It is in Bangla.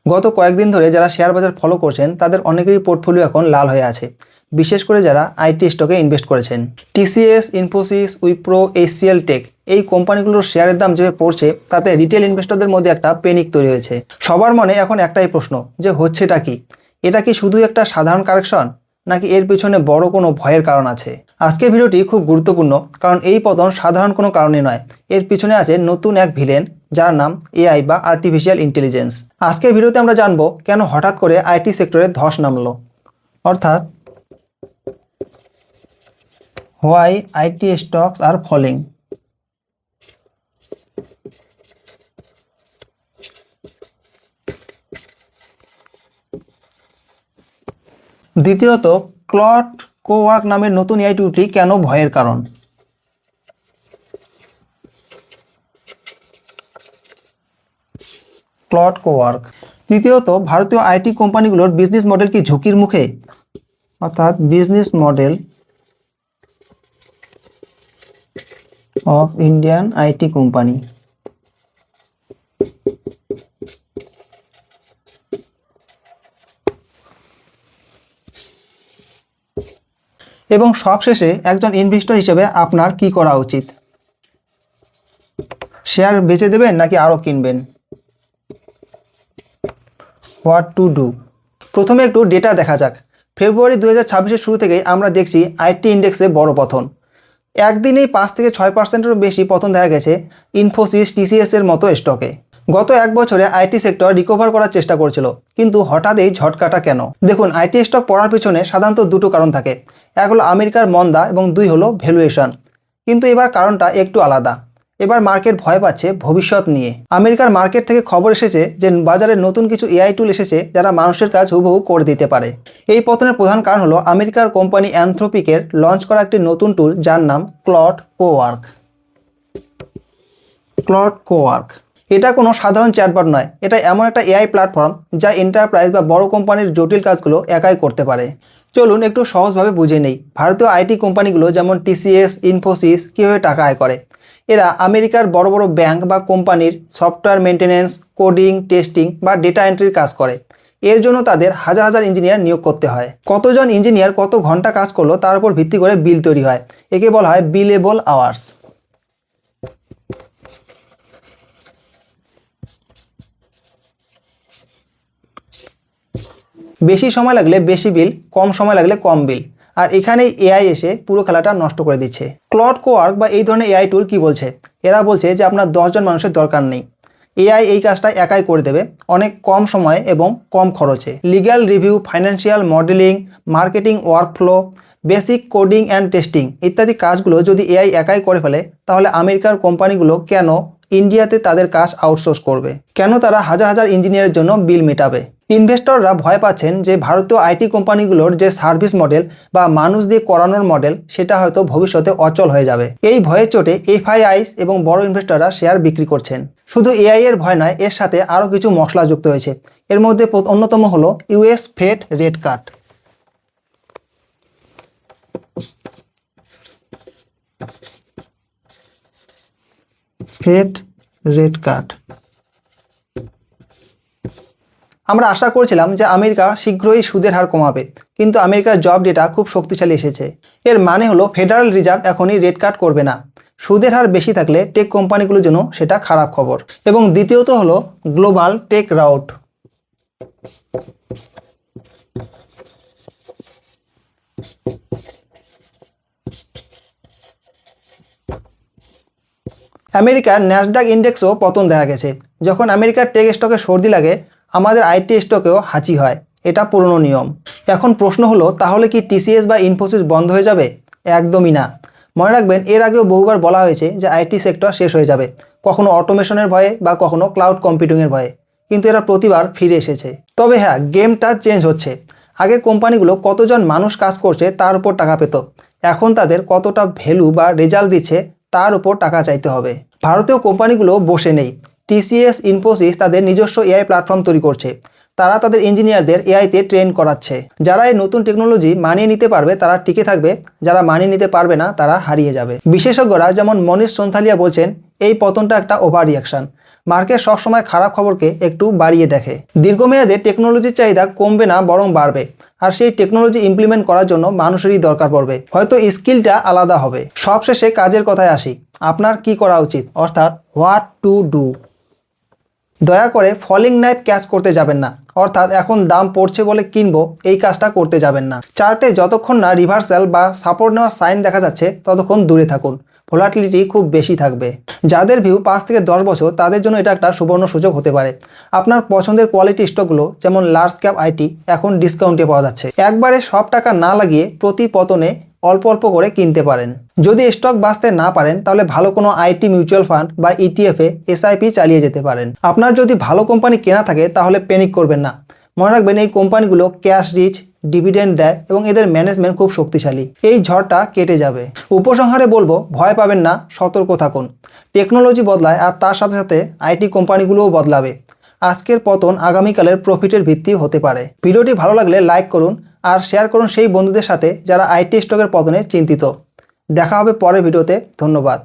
গত কয়েকদিন ধরে যারা শেয়ার বাজার ফলো করছেন তাদের অনেকেরই পোর্টফোলিও এখন লাল হয়ে আছে, বিশেষ করে যারা আইটি স্টকে ইনভেস্ট করেছেন। TCS, Infosys, Wipro, HCL tech এই কোম্পানিগুলোর শেয়ারের দাম যেভাবে পড়ছে তাতে রিটেল ইনভেস্টরদের মধ্যে একটা প্যানিক তৈরি হয়েছে। সবার মনে এখন একটাই প্রশ্ন যে হচ্ছেটা কি? এটা কি শুধু একটা সাধারণ কারেকশন, নাকি এর পিছনে বড় কোনো ভয়ের কারণ আছে? আজকের ভিডিওটি খুব গুরুত্বপূর্ণ, কারণ এই পতন সাধারণ কোনো কারণে নয়, এর পিছনে আছে নতুন এক ভিলেন যার নাম এআই বা আর্টিফিশিয়াল ইন্টেলিজেন্স। আজকের ভিডিওতে আমরা জানবো কেন হঠাৎ করে আইটি সেক্টরে ধস নামলো, অর্থাৎ why IT stocks are falling. দ্বিতীয়ত, ক্লড কোওয়ার্ক নামের নতুন এআই টুলটি কেন ভয়ের কারণ। Claude Cowork. তৃতীয়ত, ভারতীয় আইটি কোম্পানিগুলোর বিজনেস মডেল কি ঝুঁকির মুখে, অর্থাৎ business model of Indian IT company. এবং সবশেষে, একজন ইনভেস্টর হিসেবে আপনার কি করা উচিত? শেয়ার বেচে দেবেন নাকি আরও কিনবেন? What to do. প্রথমে একটু ডেটা দেখা যাক। ফেব্রুয়ারি 2026-এর শুরু থেকেই আমরা দেখছি আইটি ইন্ডেক্সে বড় পতন। একদিনেই 5 থেকে 6%-এরও বেশি পতন দেখা গেছে ইনফোসিস, টিসিএসের মতো স্টকে। গত এক বছরে আইটি সেক্টর রিকভার করার চেষ্টা করছিল, কিন্তু হঠাৎ এই ঝটকাটা কেন? দেখুন, আইটি স্টক পড়ার পিছনে সাধারণত দুটো কারণ থাকে। এক হলো আমেরিকার মন্দা এবং দুই হলো ভ্যালুয়েশন। কিন্তু এবার কারণটা একটু আলাদা। এবার মার্কেট ভয় পাচ্ছে ভবিষ্যৎ নিয়ে। আমেরিকার মার্কেট থেকে খবর এসেছে যে বাজারে নতুন কিছু এআই টুল এসেছে যারা মানুষের কাজ হুবহু করে দিতে পারে। এই পতনের প্রধান কারণ হলো আমেরিকার কোম্পানি অ্যানথ্রোপিকের লঞ্চ করা একটি নতুন টুল যার নাম ক্লড কোওয়ার্ক। ক্লড কোওয়ার্ক এটা কোনো সাধারণ চ্যাটবট নয়, এটা এমন একটা এআই প্ল্যাটফর্ম যা এন্টারপ্রাইজ বা বড় কোম্পানির জটিল কাজগুলো একাই করতে পারে। চলুন একটু সহজভাবে বুঝে নেই ভারতীয় আইটি কোম্পানিগুলো যেমন টিসিএস, ইনফোসিস কীভাবে টাকা আয় করে। এরা আমেরিকার বড় বড় ব্যাংক বা কোম্পানির সফটওয়্যার মেনটেন্যান্স, কোডিং, টেস্টিং বা ডেটা এন্ট্রির কাজ করে। এর জন্য তাদের হাজার হাজার ইঞ্জিনিয়ার নিয়োগ করতে হয়। কতজন ইঞ্জিনিয়ার কত ঘন্টা কাজ করলো তার উপর ভিত্তি করে বিল তৈরি হয়। একে বলা হয় বিলেবল আওয়ার্স। বেশি সময় লাগলে বেশি বিল, কম সময় লাগলে কম বিল। আর এখানেই এআই এসে পুরো খেলাটা নষ্ট করে দিচ্ছে। ক্লড কোওয়ার্ক বা এই ধরনের এআই টুল কি বলছে? এরা বলছে যে আপনার 10 জন মানুষের দরকার নেই, এআই এই কাজটা একাই করে দেবে, অনেক কম সময়ে এবং কম খরচে। Legal review, financial modelling, marketing workflow, basic coding and testing ইত্যাদি কাজগুলো যদি এআই একাই করে ফেলে, তাহলে আমেরিকার কোম্পানিগুলো কেন ইন্ডিয়াতে তাদের কাজ আউটসোর্স করবে? কেন তারা হাজার হাজার ইঞ্জিনিয়ারের জন্য বিল মেটাবে? ইনভেস্টররা ভয় পাচ্ছেন যে ভারতীয় আইটি কোম্পানিগুলোর যে সার্ভিস মডেল বা মানুষ দিয়ে করানোর মডেল, সেটা হয়তো ভবিষ্যতে অচল হয়ে যাবে। এই ভয়ের চোটে এফআইআইস এবং বড় ইনভেস্টররা শেয়ার বিক্রি করছেন। শুধু এআই এর ভয় নয়, এর সাথে আরও কিছু মশলা যুক্ত হয়েছে। এর মধ্যে অন্যতম হলো US Fed rate cut. Fed rate cut. আমরা আশা করছিলাম যে আমেরিকা শীঘ্রই সুদের হার কমাবে, কিন্তু আমেরিকার জব ডেটা খুব শক্তিশালী এসেছে। এর মানে হলো ফেডারেল রিজার্ভ এখনই রেট কাট করবে না। সুদের হার বেশি থাকলে টেক কোম্পানিগুলোর জন্য সেটা খারাপ খবর। এবং দ্বিতীয়ত হলো গ্লোবাল টেক রাউট। আমেরিকার ন্যাসডাক ইন্ডেক্সও পতন দেখা গেছে। যখন আমেরিকার টেক স্টকে সর্দি লাগে, আমাদের আইটি স্টকেও হাঁচি হয়। এটা পুরনো নিয়ম। এখন প্রশ্ন হলো, তাহলে কি টিসিএস বা ইনফোসিস বন্ধ হয়ে যাবে? একদমই না। মনে রাখবেন, এর আগেও বহুবার বলা হয়েছে যে আইটি সেক্টর শেষ হয়ে যাবে, কখনো অটোমেশনের ভয়ে বা কখনো ক্লাউড কম্পিউটিংয়ের ভয়ে, কিন্তু এরা প্রতিবার ফিরে এসেছে। তবে হ্যাঁ, গেমটা চেঞ্জ হচ্ছে। আগে কোম্পানিগুলো কতজন মানুষ কাজ করছে তার উপর টাকা পেত, এখন তাদের কতটা ভ্যালু বা রেজাল্ট দিচ্ছে তার উপর টাকা চাইতে হবে। ভারতীয় কোম্পানিগুলো বসে নেই। টিসিএস, ইনফোসিস তাদের নিজস্ব এআই প্ল্যাটফর্ম তৈরি করছে। তারা তাদের ইঞ্জিনিয়ারদের এআইতে ট্রেন করাচ্ছে। যারা এই নতুন টেকনোলজি মানিয়ে নিতে পারবে তারা টিকে থাকবে, যারা মানিয়ে নিতে পারবে না তারা হারিয়ে যাবে। বিশেষজ্ঞরা যেমন মনীষ সোনথালিয়া বলছেন, এই পতনটা একটা ওভার রিয়াকশন। মার্কেট সবসময় খারাপ খবরকে একটু বাড়িয়ে দেখে। দীর্ঘমেয়াদে টেকনোলজির চাহিদা কমবে না, বরং বাড়বে। আর সেই টেকনোলজি ইমপ্লিমেন্ট করার জন্য মানুষেরই দরকার পড়বে, হয়তো স্কিলটা আলাদা হবে। সবশেষে কাজের কথায় আসি, আপনার কি করা উচিত, অর্থাৎ হোয়াট টু ডু। দয়া করে ফলিং নাইফ ক্যাচ করতে যাবেন না, অর্থাৎ এখন দাম পড়ছে বলে কিনবো এই কাজটা করতে যাবেন না। চার্টে যতক্ষণ না রিভার্সাল বা সাপোর্ট নেওয়ার সাইন দেখা যাচ্ছে ততক্ষণ দূরে থাকুন, ভোলাটিলিটি খুব বেশি থাকবে। যাদের ভিউ 5 থেকে 10 বছর, তাদের জন্য এটা একটা সুবর্ণ সুযোগ হতে পারে। আপনার পছন্দের কোয়ালিটি স্টকগুলো যেমন লার্জ ক্যাপ আইটি এখন ডিসকাউন্টে পাওয়া যাচ্ছে। একবারে সব টাকা না লাগিয়ে প্রতি পতনে অল্প অল্প করে কিনতে পারেন। যদি স্টক বাঁচতে না পারেন তাহলে ভালো কোনো আইটি মিউচুয়াল ফান্ড বা ইটিএফে এসআইপি চালিয়ে যেতে পারেন। আপনার যদি ভালো কোম্পানি কেনা থাকে তাহলে প্যানিক করবেন না। মনে রাখবেন এই কোম্পানিগুলো ক্যাশ রিচ, ডিভিডেন্ড দেয় এবং এদের ম্যানেজমেন্ট খুব শক্তিশালী। এই ঝড়টা কেটে যাবে। উপসংহারে বলবো, ভয় পাবেন না, সতর্ক থাকুন। টেকনোলজি বদলায় আর তার সাথে সাথে আইটি কোম্পানিগুলোও বদলাবে। আজকের পতন আগামীকালের প্রফিটের ভিত্তি হতে পারে। ভিডিওটি ভালো লাগলে লাইক করুন আর শেয়ার করুন সেই বন্ধুদের সাথে যারা আইটি স্টকের পতনে চিন্তিত। দেখা হবে পরের ভিডিওতে। ধন্যবাদ।